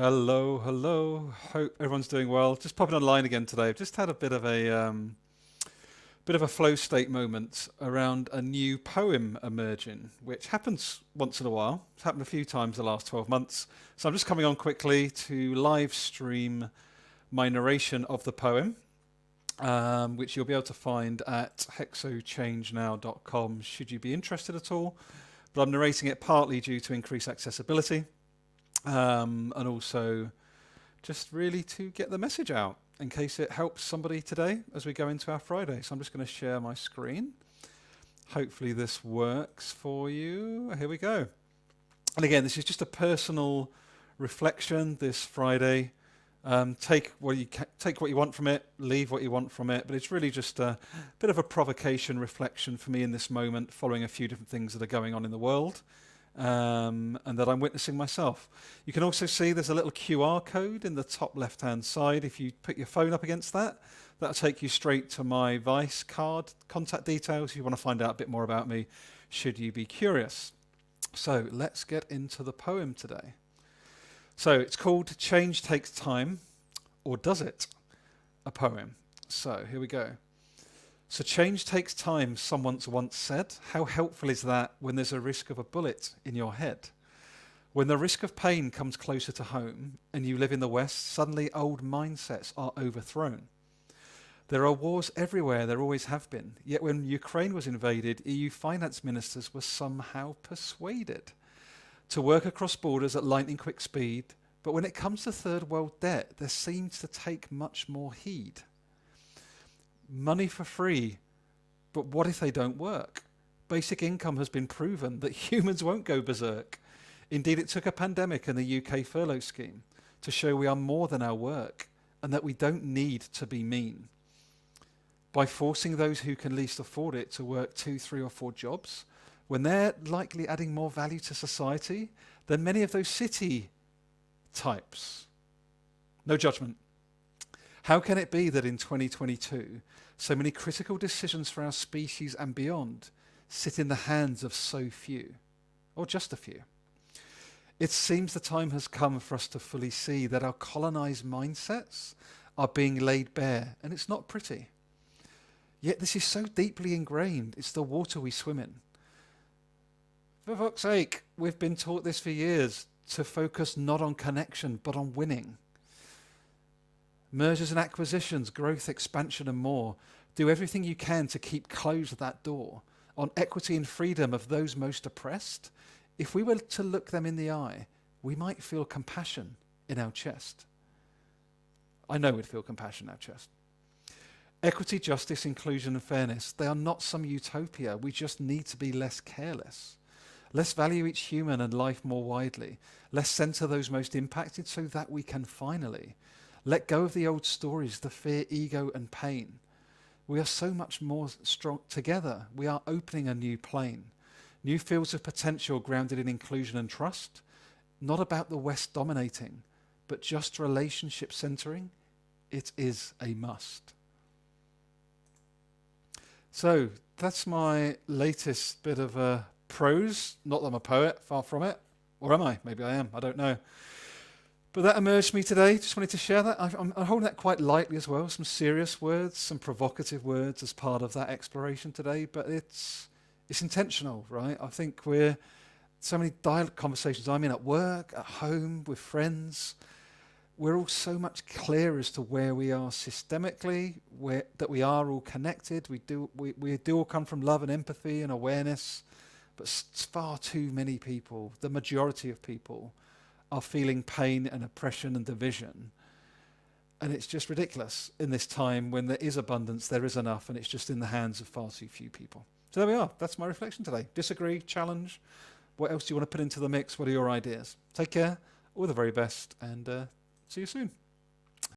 Hello, hello. Hope everyone's doing well. Just popping online again today. I've just had a bit of a flow state moment around a new poem emerging, which happens once in a while. It's happened a few times the last 12 months. So I'm just coming on quickly to live stream my narration of the poem, which you'll be able to find at hexochangenow.com should you be interested at all. But I'm narrating it partly due to increased accessibility. And also just really to get the message out in case it helps somebody today as we go into our Friday. So I'm just going to share my screen. Hopefully this works for you. Here we go. And again, this is just a personal reflection this Friday. Take what you want from it, leave what you want from it, but it's really just a bit of a provocation reflection for me in this moment, following a few different things that are going on in the world. And that I'm witnessing myself. You can also see there's a little QR code in the top left-hand side. If you put your phone up against that, that'll take you straight to my Vice card contact details if you want to find out a bit more about me, should you be curious. So let's get into the poem today. So it's called Change Takes Time, or Does It? A poem. So here we go. So change takes time, someone once said. How helpful is that when there's a risk of a bullet in your head? When the risk of pain comes closer to home and you live in the West, suddenly old mindsets are overthrown. There are wars everywhere, there always have been. Yet when Ukraine was invaded, EU finance ministers were somehow persuaded to work across borders at lightning quick speed. But when it comes to third world debt, there seems to take much more heed. Money for free, but what if they don't work? Basic income has been proven that humans won't go berserk. Indeed, it took a pandemic and the UK furlough scheme to show we are more than our work and that we don't need to be mean. By forcing those who can least afford it to work 2, 3 or 4 jobs, when they're likely adding more value to society than many of those city types. No judgment. How can it be that in 2022, so many critical decisions for our species and beyond sit in the hands of so few, or just a few? It seems the time has come for us to fully see that our colonized mindsets are being laid bare, and it's not pretty. Yet this is so deeply ingrained, it's the water we swim in. For fuck's sake, we've been taught this for years, to focus not on connection, but on winning. Mergers and acquisitions, growth, expansion and more. Do everything you can to keep closed that door on equity and freedom of those most oppressed. If we were to look them in the eye, we might feel compassion in our chest. I know we'd feel compassion in our chest. Equity, justice, inclusion and fairness, they are not some utopia. We just need to be less careless. Let's value each human and life more widely. Let's center those most impacted so that we can finally let go of the old stories, the fear, ego, and pain. We are so much more strong together. We are opening a new plane, new fields of potential grounded in inclusion and trust, not about the West dominating, but just relationship centering. It is a must. So that's my latest bit of prose. Not that I'm a poet, far from it. Or am I? Maybe I am, I don't know. But that emerged me today. Just wanted to share that. I'm holding that quite lightly as well. Some serious words, some provocative words as part of that exploration today. But it's intentional, right? I think we're so many dialogue conversations I'm in at work, at home, with friends. We're all so much clearer as to where we are systemically, that we are all connected. We do all come from love and empathy and awareness. But far too many people, the majority of people, are feeling pain and oppression and division. And it's just ridiculous in this time when there is abundance, there is enough, and it's just in the hands of far too few people. So there we are. That's my reflection today. Disagree, challenge. What else do you want to put into the mix? What are your ideas? Take care. All the very best, and see you soon.